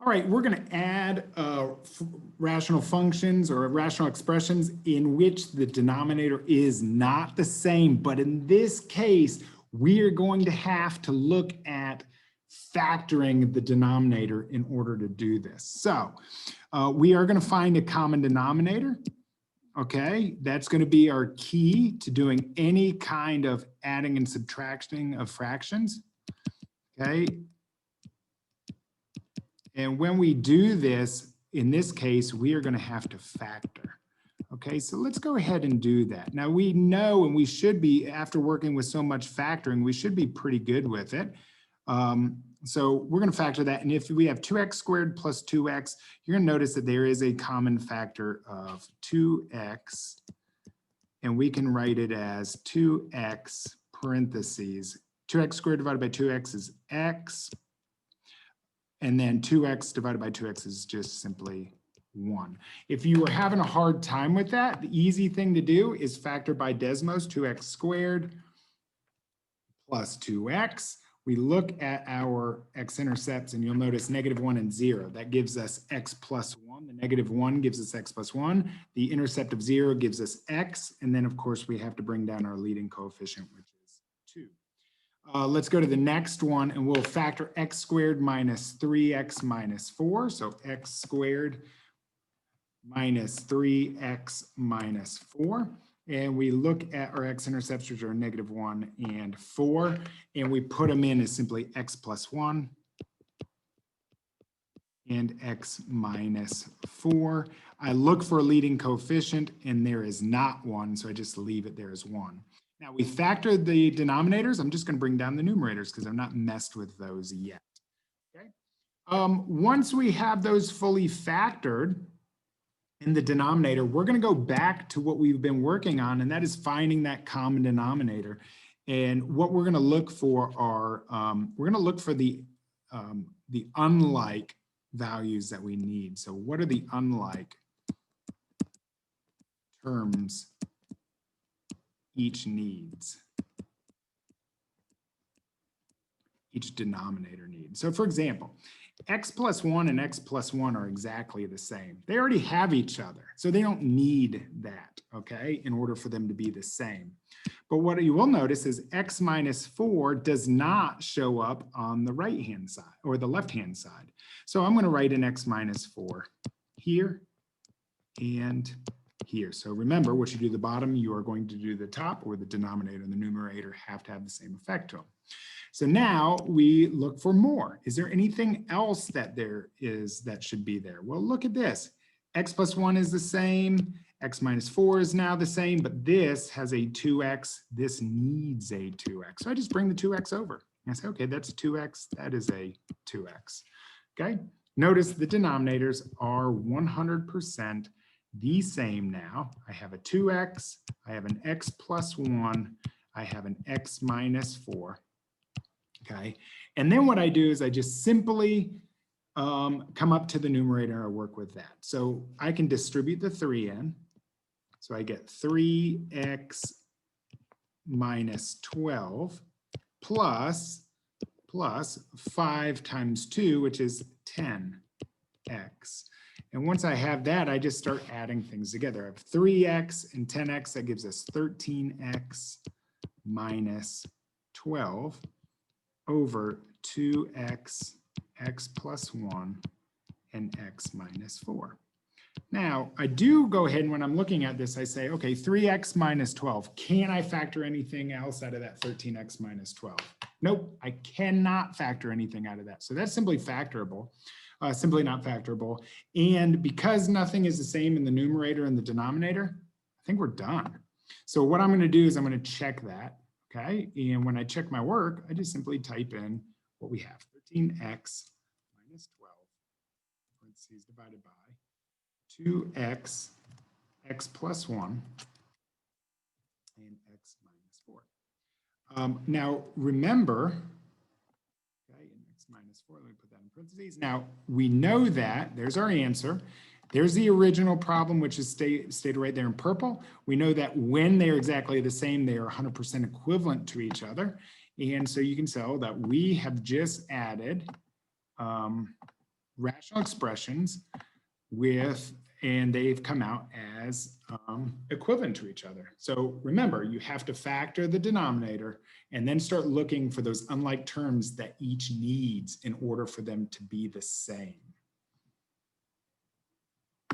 All right, we're going to add rational functions or rational expressions in which the denominator is not the same. But in this case, we are going to have to look at factoring the denominator in order to do this. So we are going to find a common denominator. Okay, that's going to be our key to doing any kind of adding and subtracting of fractions. Okay. And when we do this, in this case, we are going to have to factor. Okay, so let's go ahead and do that. Now we know, and we should be, after working with so much factoring, we should be pretty good with it. So we're going to factor that. And if we have 2x squared plus 2x, you're going to notice that there is a common factor of 2x. And we can write it as 2x parentheses. 2x squared divided by 2x is x. And then 2x divided by 2x is just simply 1. If you were having a hard time with that, the easy thing to do is factor by desmos, 2x squared plus 2x. We look at our x-intercepts and you'll notice -1 and 0. That gives us x plus 1. The -1 gives us x plus 1. The intercept of 0 gives us x. And then, of course, we have to bring down our leading coefficient, which is 2. Let's go to the next one and we'll factor x squared minus 3x minus 4. So x squared minus 3x minus 4. And we look at our x-intercepts, which are -1 and 4. And we put them in as simply x plus 1 and x minus 4. I look for a leading coefficient and there is not one, so I just leave it there as 1. Now we factored the denominators. I'm just going to bring down the numerators because I've not messed with those yet. Okay. Once we have those fully factored in the denominator, we're going to go back to what we've been working on, and that is finding that common denominator. And what we're going to look for are we're going to look for the unlike values that we need. So what are the unlike terms each needs? Each denominator needs. So for example, x plus 1 and x plus 1 are exactly the same. They already have each other, so they don't need that, okay, in order for them to be the same. But what you will notice is x minus 4 does not show up on the right-hand side or the left-hand side. So I'm going to write an x minus 4 here and here. So remember, what you do at the bottom, you are going to do the top, or the denominator and the numerator have to have the same effect to them. So now we look for more. Is there anything else that there is that should be there? Well, look at this. X plus 1 is the same. X minus 4 is now the same, but this has a 2x. This needs a 2x. So I just bring the 2x over. And I say, okay, that's a 2x. That is a 2x. Okay. Notice the denominators are 100% the same now. I have a 2x. I have an x plus 1. I have an x minus 4. Okay, and then what I do is I just simply come up to the numerator and I work with that. So I can distribute the 3 in. So I get 3x minus 12 plus 5 times 2, which is 10x. And once I have that, I just start adding things together. I have 3x and 10x. That gives us 13x minus 12. Over 2x, x plus 1, and x minus 4. Now, I do go ahead and when I'm looking at this, I say, okay, 3x minus 12. Can I factor anything else out of that 13x minus 12? Nope, I cannot factor anything out of that. So that's simply factorable, simply not factorable. And because nothing is the same in the numerator and the denominator, I think we're done. So what I'm going to do is I'm going to check that. Okay, and when I check my work, I just simply type in what we have, 13x minus 12, parentheses divided by 2x, x plus 1, and x minus 4. Now, remember, okay, and x minus 4, let me put that in parentheses. Now, we know that, there's our answer. There's the original problem, which is stated right there in purple. We know that when they're exactly the same, they are 100% equivalent to each other. And so you can tell that we have just added rational expressions and they've come out as equivalent to each other. So remember, you have to factor the denominator and then start looking for those unlike terms that each needs in order for them to be the same.